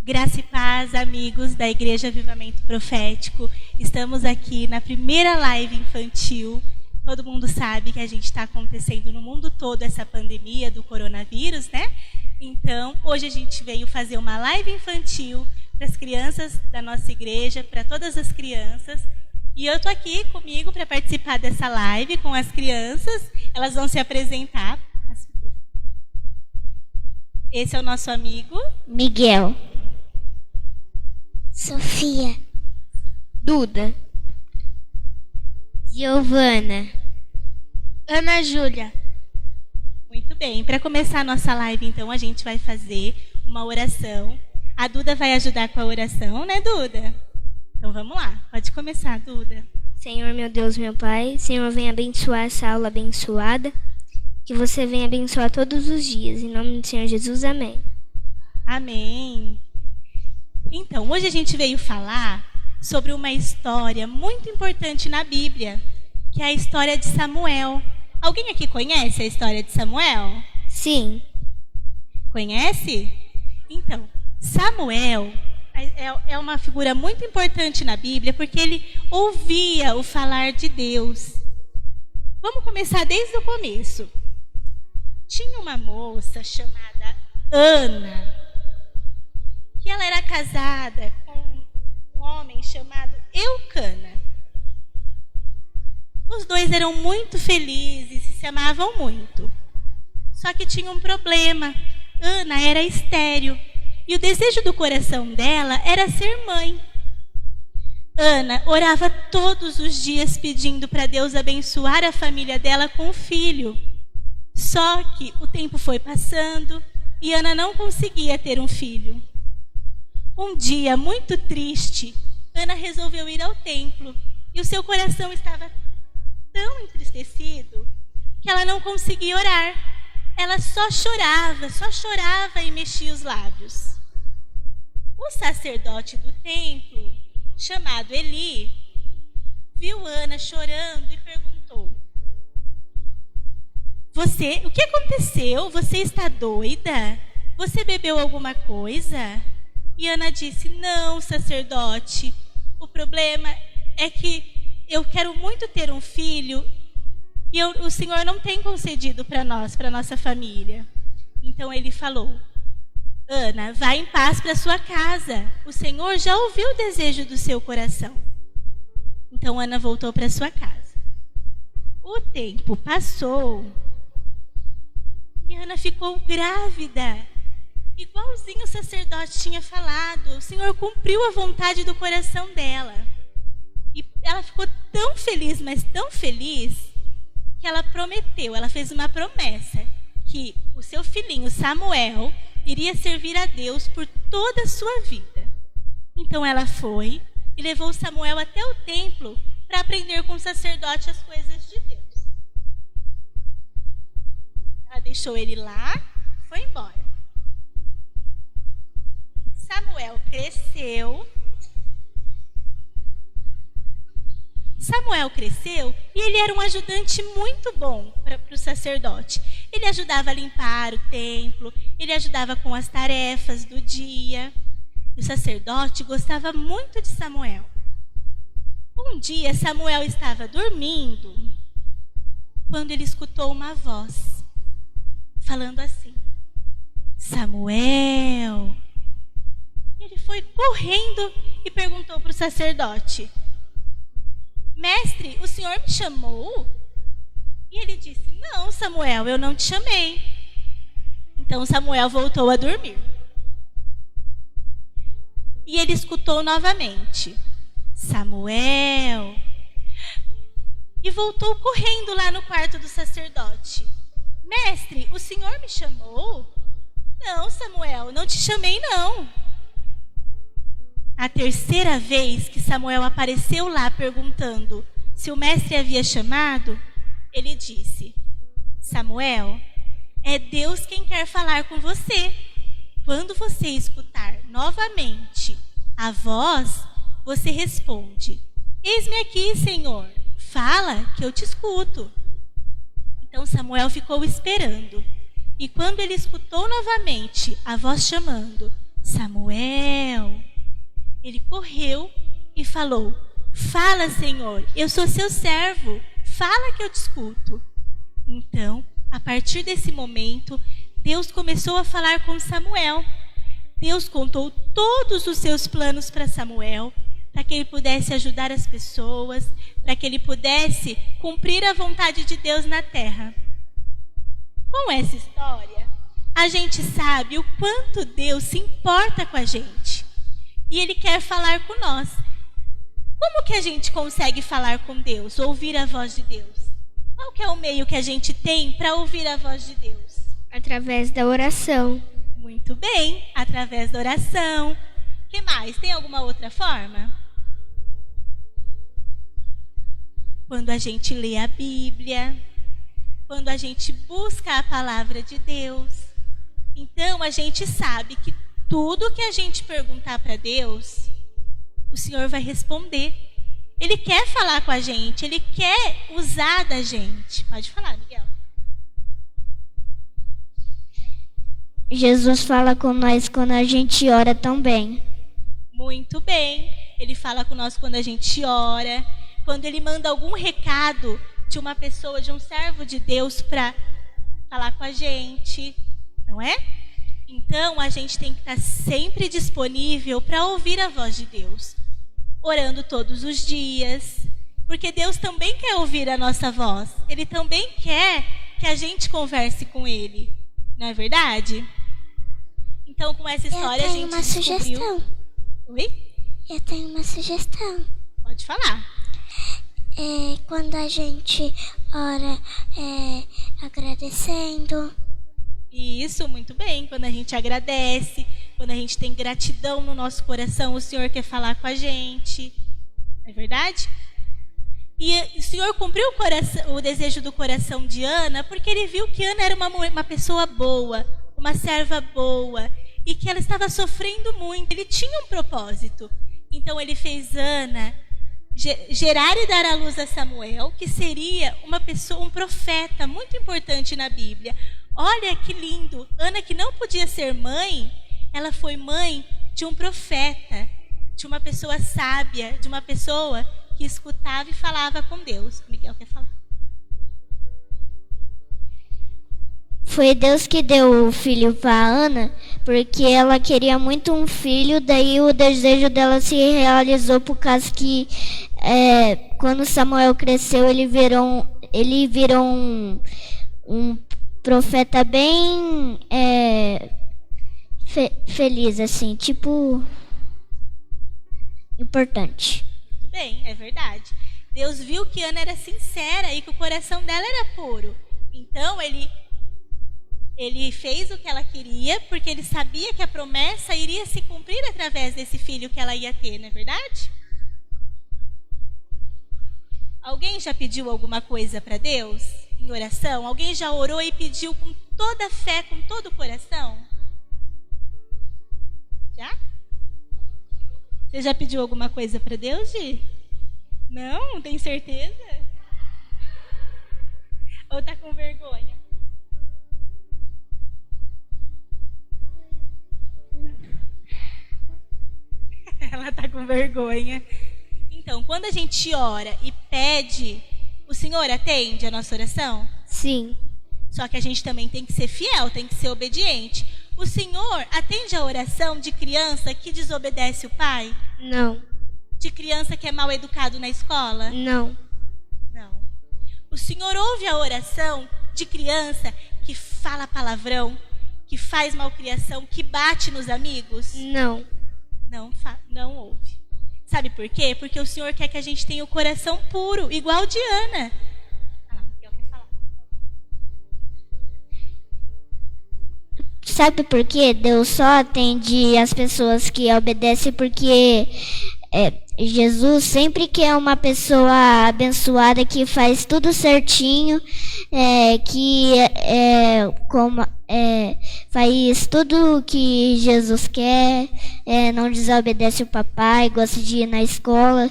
Graça e paz, amigos da Igreja Avivamento Profético. Estamos aqui na primeira live infantil. Todo mundo sabe que a gente está acontecendo no mundo todo essa pandemia do coronavírus, né? Então, hoje a gente veio fazer uma live infantil para as crianças da nossa igreja, para todas as crianças. E eu estou aqui comigo para participar dessa live com as crianças. Elas vão se apresentar. Esse é o nosso amigo Miguel, Sofia, Duda, Giovana, Ana Júlia. Muito bem, para começar a nossa live, então, a gente vai fazer uma oração. A Duda vai ajudar com a oração, né, Duda? Então vamos lá, pode começar, Duda. Senhor, meu Deus, meu Pai, Senhor, vem abençoar essa aula abençoada, que você venha abençoar todos os dias, em nome do Senhor Jesus, amém. Amém. Então, hoje a gente veio falar sobre uma história muito importante na Bíblia, que é a história de Samuel. Alguém aqui conhece a história de Samuel? Sim. Conhece? Então, Samuel é uma figura muito importante na Bíblia, porque ele ouvia o falar de Deus. Vamos começar desde o começo. Tinha uma moça chamada Ana, que ela era casada com um homem chamado Eucana. Os dois eram muito felizes e se amavam muito. Só que tinha um problema. Ana era estéril e o desejo do coração dela era ser mãe. Ana orava todos os dias pedindo para Deus abençoar a família dela com um filho. Só que o tempo foi passando e Ana não conseguia ter um filho. Um dia, muito triste, Ana resolveu ir ao templo e o seu coração estava tão entristecido que ela não conseguia orar. Ela só chorava e mexia os lábios. O sacerdote do templo, chamado Eli, viu Ana chorando e perguntou: o que aconteceu? Você está doida? Você bebeu alguma coisa? E Ana disse: não, sacerdote, o problema é que eu quero muito ter um filho e o Senhor não tem concedido para nós, para nossa família. Então ele falou: Ana, vá em paz para sua casa. O Senhor já ouviu o desejo do seu coração. Então Ana voltou para sua casa. O tempo passou e Ana ficou grávida. Igualzinho o sacerdote tinha falado, o Senhor cumpriu a vontade do coração dela. E ela ficou tão feliz, mas tão feliz, que ela fez uma promessa, que o seu filhinho Samuel iria servir a Deus por toda a sua vida. Então ela foi e levou Samuel até o templo para aprender com o sacerdote as coisas de Deus. Ela deixou ele lá e foi embora. Samuel cresceu e ele era um ajudante muito bom para o sacerdote. Ele ajudava a limpar o templo, ele ajudava com as tarefas do dia. O sacerdote gostava muito de Samuel. Um dia, Samuel estava dormindo quando ele escutou uma voz falando assim: Samuel. Ele foi correndo e perguntou para o sacerdote: mestre, o senhor me chamou? E ele disse: não, Samuel, eu não te chamei. Então Samuel voltou a dormir. E ele escutou novamente: Samuel. E voltou correndo lá no quarto do sacerdote: mestre, o senhor me chamou? Não, Samuel, não te chamei não. A terceira vez que Samuel apareceu lá perguntando se o mestre havia chamado, ele disse: Samuel, é Deus quem quer falar com você. Quando você escutar novamente a voz, você responde: eis-me aqui, Senhor, fala que eu te escuto. Então Samuel ficou esperando. E quando ele escutou novamente a voz chamando: Samuel. Ele correu e falou: fala, Senhor, eu sou seu servo, fala que eu te escuto. Então, a partir desse momento, Deus começou a falar com Samuel. Deus contou todos os seus planos para Samuel, para que ele pudesse ajudar as pessoas, para que ele pudesse cumprir a vontade de Deus na terra. Com essa história, a gente sabe o quanto Deus se importa com a gente. E Ele quer falar com nós. Como que a gente consegue falar com Deus, ouvir a voz de Deus? Qual que é o meio que a gente tem para ouvir a voz de Deus? Através da oração. Muito bem, através da oração. O que mais? Tem alguma outra forma? Quando a gente lê a Bíblia, quando a gente busca a palavra de Deus. Então, a gente sabe que tudo que a gente perguntar para Deus, o Senhor vai responder. Ele quer falar com a gente, Ele quer usar da gente. Pode falar, Miguel. Jesus fala com nós quando a gente ora também. Muito bem. Ele fala com nós quando a gente ora, quando Ele manda algum recado de uma pessoa, de um servo de Deus para falar com a gente, não é? Então, a gente tem que estar sempre disponível para ouvir a voz de Deus, orando todos os dias, porque Deus também quer ouvir a nossa voz. Ele também quer que a gente converse com Ele, não é verdade? Então, com essa história, a gente uma sugestão. Oi? Eu tenho uma sugestão. Pode falar. Quando a gente ora agradecendo. Isso, muito bem. Quando a gente agradece, quando a gente tem gratidão no nosso coração, o Senhor quer falar com a gente. Não é verdade? E o Senhor cumpriu o desejo do coração de Ana, porque Ele viu que Ana era uma pessoa boa, uma serva boa, e que ela estava sofrendo muito. Ele tinha um propósito. Então Ele fez Ana gerar e dar à luz a Samuel, que seria um profeta muito importante na Bíblia. Olha que lindo! Ana, que não podia ser mãe, ela foi mãe de um profeta, de uma pessoa sábia, de uma pessoa que escutava e falava com Deus. Miguel quer falar. Foi Deus que deu o filho para Ana, porque ela queria muito um filho, daí o desejo dela se realizou por causa que quando Samuel cresceu, ele virou um profeta bem feliz, assim, tipo, importante. Muito bem, é verdade. Deus viu que Ana era sincera e que o coração dela era puro. Então, ele fez o que ela queria, porque ele sabia que a promessa iria se cumprir através desse filho que ela ia ter, não é verdade? Alguém já pediu alguma coisa para Deus em oração? Alguém já orou e pediu com toda a fé, com todo o coração? Já? Você já pediu alguma coisa para Deus, Gi? Não? Tem certeza? Ou tá com vergonha? Ela tá com vergonha. Então, quando a gente ora e pede, o Senhor atende a nossa oração? Sim. Só que a gente também tem que ser fiel, tem que ser obediente. O Senhor atende a oração de criança que desobedece o pai? Não. De criança que é mal educado na escola? Não. Não. O Senhor ouve a oração de criança que fala palavrão, que faz malcriação, que bate nos amigos? Não. Não ouve. Sabe por quê? Porque o Senhor quer que a gente tenha o coração puro, igual de Ana. Miguel quer falar. Sabe por quê? Deus só atende as pessoas que obedecem porque Jesus sempre quer uma pessoa abençoada que faz tudo certinho, faz tudo o que Jesus quer, não desobedece o papai, gosta de ir na escola,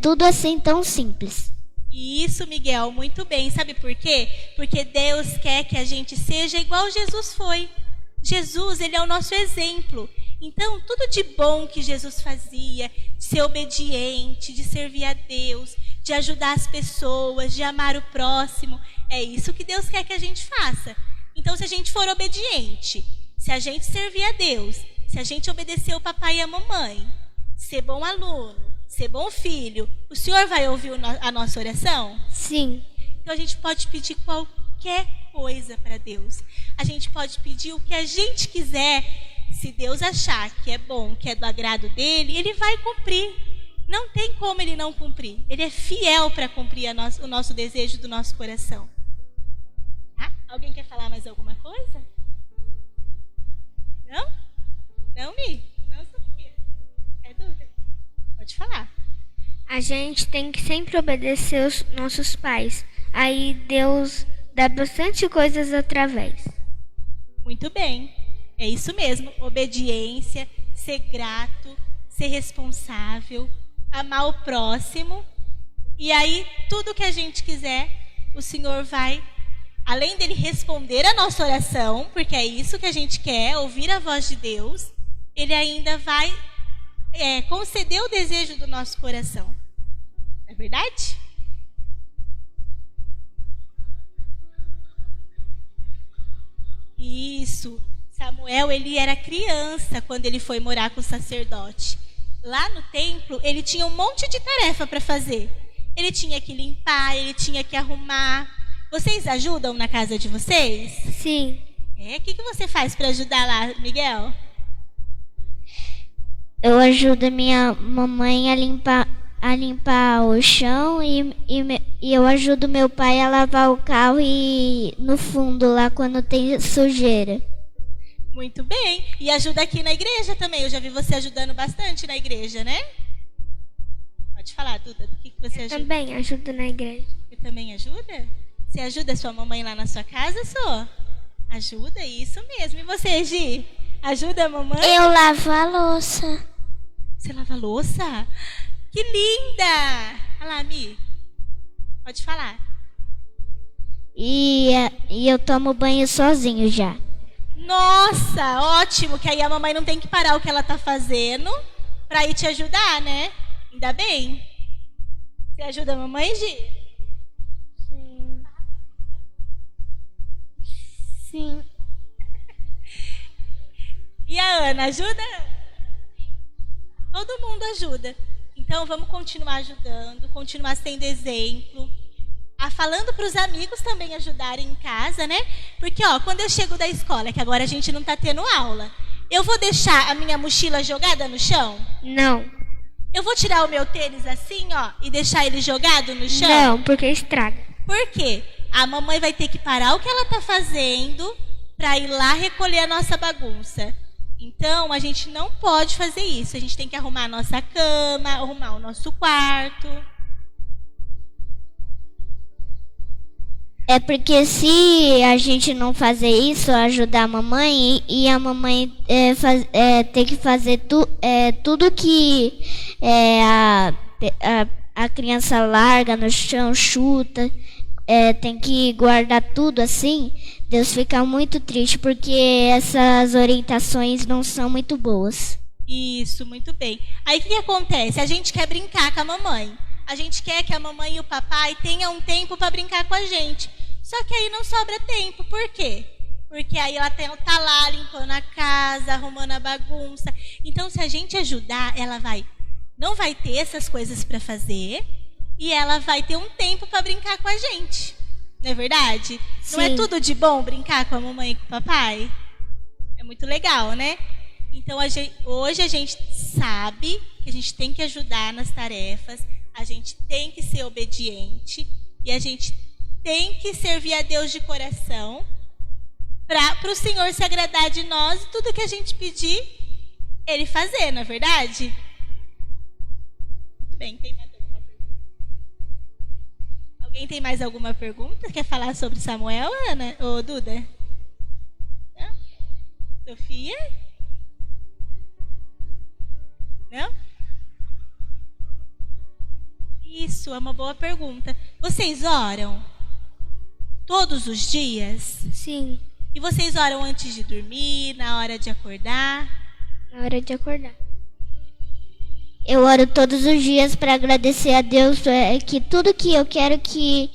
tudo assim tão simples. Isso, Miguel, muito bem. Sabe por quê? Porque Deus quer que a gente seja igual Jesus foi. Jesus, ele é o nosso exemplo. Então, tudo de bom que Jesus fazia, de ser obediente, de servir a Deus, de ajudar as pessoas, de amar o próximo, é isso que Deus quer que a gente faça. Então, se a gente for obediente, se a gente servir a Deus, se a gente obedecer o papai e a mamãe, ser bom aluno, ser bom filho, o Senhor vai ouvir a nossa oração? Sim. Então, a gente pode pedir qualquer coisa para Deus. A gente pode pedir o que a gente quiser. Se Deus achar que é bom, que é do agrado dele, ele vai cumprir. Não tem como ele não cumprir. Ele é fiel para cumprir o nosso desejo do nosso coração. Tá? Alguém quer falar mais alguma coisa? Não? Não, Mi? Não, Sofia? É dúvida? Pode falar. A gente tem que sempre obedecer os nossos pais. Aí Deus dá bastante coisas através. Muito bem. É isso mesmo. Obediência, ser grato, ser responsável, amar o próximo. E aí, tudo que a gente quiser, o Senhor vai, além dele responder a nossa oração, porque é isso que a gente quer, ouvir a voz de Deus, ele ainda vai conceder o desejo do nosso coração. Não é verdade? Isso. Samuel, ele era criança quando ele foi morar com o sacerdote. Lá no templo, ele tinha um monte de tarefa para fazer. Ele tinha que limpar, ele tinha que arrumar. Vocês ajudam na casa de vocês? Sim. O que você faz para ajudar lá, Miguel? Eu ajudo a minha mamãe a limpar o chão e eu ajudo meu pai a lavar o carro e no fundo lá quando tem sujeira. Muito bem. E ajuda aqui na igreja também. Eu já vi você ajudando bastante na igreja, né? Pode falar, Duda. Do que você ajuda? Eu também ajudo na igreja. Você também ajuda? Você ajuda a sua mamãe lá na sua casa, Sô? Ajuda? Isso mesmo. E você, Gi? Ajuda a mamãe? Eu lavo a louça. Você lava a louça? Que linda! Olha lá, Mi. Pode falar. E eu tomo banho sozinho já. Nossa, ótimo, que aí a mamãe não tem que parar o que ela tá fazendo pra ir te ajudar, né? Ainda bem. Você ajuda a mamãe, Gi? Sim. Sim. E a Ana, ajuda? Todo mundo ajuda. Então vamos continuar ajudando, continuar sendo exemplo. Falando para os amigos também ajudarem em casa, né? Porque, quando eu chego da escola, que agora a gente não tá tendo aula, eu vou deixar a minha mochila jogada no chão? Não. Eu vou tirar o meu tênis assim, e deixar ele jogado no chão? Não, porque estraga. Por quê? A mamãe vai ter que parar o que ela tá fazendo para ir lá recolher a nossa bagunça. Então, a gente não pode fazer isso. A gente tem que arrumar a nossa cama, arrumar o nosso quarto. É porque se a gente não fazer isso, ajudar a mamãe, e a mamãe ter que fazer tudo que a criança larga no chão, chuta, tem que guardar tudo assim, Deus fica muito triste porque essas orientações não são muito boas. Isso, muito bem. Aí o que acontece? A gente quer brincar com a mamãe. A gente quer que a mamãe e o papai tenham um tempo para brincar com a gente. Só que aí não sobra tempo. Por quê? Porque aí ela tá lá limpando a casa, arrumando a bagunça. Então, se a gente ajudar, ela não vai ter essas coisas para fazer e ela vai ter um tempo para brincar com a gente. Não é verdade? Sim. Não é tudo de bom brincar com a mamãe e com o papai? É muito legal, né? Então, hoje a gente sabe que a gente tem que ajudar nas tarefas, a gente tem que ser obediente e a gente tem que servir a Deus de coração para o Senhor se agradar de nós e tudo que a gente pedir, Ele fazer, não é verdade? Muito bem, tem mais alguma pergunta? Alguém tem mais alguma pergunta? Quer falar sobre Samuel, Ana? Ou Duda? Não? Sofia? Não? Isso, é uma boa pergunta. Vocês oram todos os dias? Sim. E vocês oram antes de dormir, na hora de acordar? na hora de acordar. Eu oro todos os dias para agradecer a Deus que tudo que eu quero que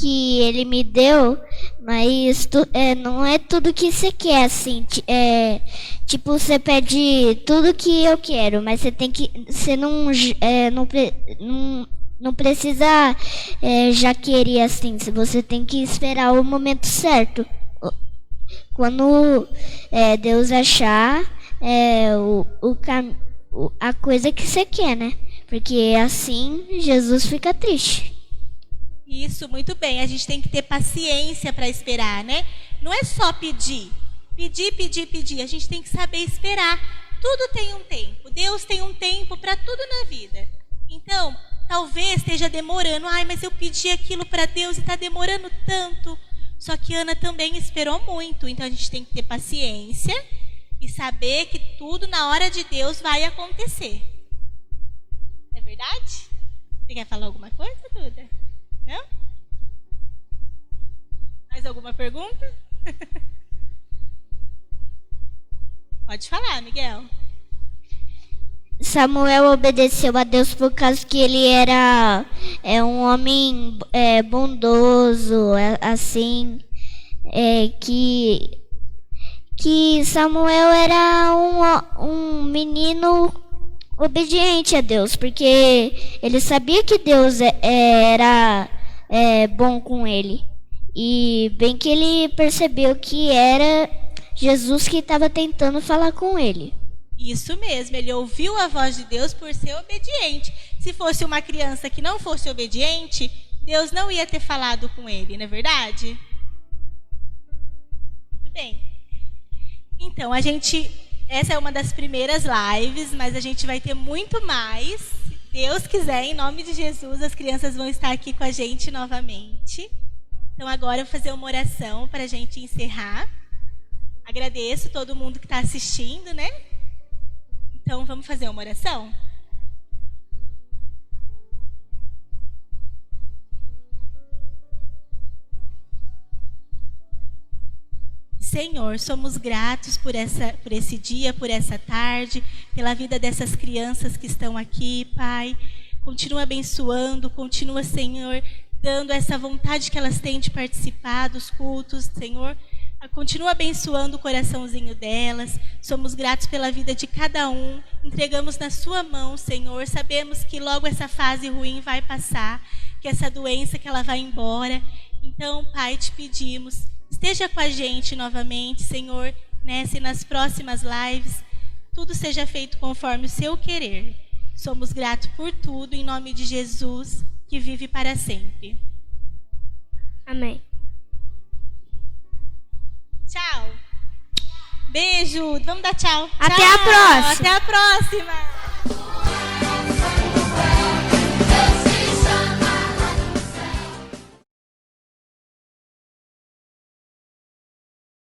Ele me deu, mas não é tudo que você quer, assim. Tipo, você pede tudo que eu quero, mas você não precisa já querer assim. Você tem que esperar o momento certo. Quando Deus achar a coisa que você quer, né? Porque assim Jesus fica triste. Isso, muito bem. A gente tem que ter paciência para esperar, né? Não é só pedir. Pedir. A gente tem que saber esperar. Tudo tem um tempo. Deus tem um tempo para tudo na vida. Então, talvez esteja demorando. Ai, mas eu pedi aquilo para Deus e está demorando tanto. Só que Ana também esperou muito. Então, a gente tem que ter paciência e saber que tudo na hora de Deus vai acontecer. Não é verdade? Você quer falar alguma coisa, Duda? Não? Mais alguma pergunta? Pode falar, Miguel. Samuel obedeceu a Deus por causa que ele era um homem bondoso, assim, que Samuel era um menino obediente a Deus, porque ele sabia que Deus era bom com ele. E bem que ele percebeu que era Jesus que estava tentando falar com ele. Isso mesmo, ele ouviu a voz de Deus por ser obediente. Se fosse uma criança que não fosse obediente, Deus não ia ter falado com ele, não é verdade? Muito bem. Então, essa é uma das primeiras lives, mas a gente vai ter muito mais. Se Deus quiser, em nome de Jesus, as crianças vão estar aqui com a gente novamente. Então, agora eu vou fazer uma oração para a gente encerrar. Agradeço todo mundo que está assistindo, né? Então, vamos fazer uma oração? Senhor, somos gratos por esse dia, por essa tarde, pela vida dessas crianças que estão aqui, Pai. Continua abençoando, continua, Senhor, dando essa vontade que elas têm de participar dos cultos, Senhor. Continua abençoando o coraçãozinho delas. Somos gratos pela vida de cada um. Entregamos na sua mão, Senhor. Sabemos que logo essa fase ruim vai passar, que essa doença que ela vai embora. Então, Pai, te pedimos, esteja com a gente novamente, Senhor, se nas próximas lives tudo seja feito conforme o seu querer. Somos gratos por tudo, em nome de Jesus, que vive para sempre. Amém. Tchau. Beijo. Vamos dar tchau. Até Tchau. a próxima. Até a próxima.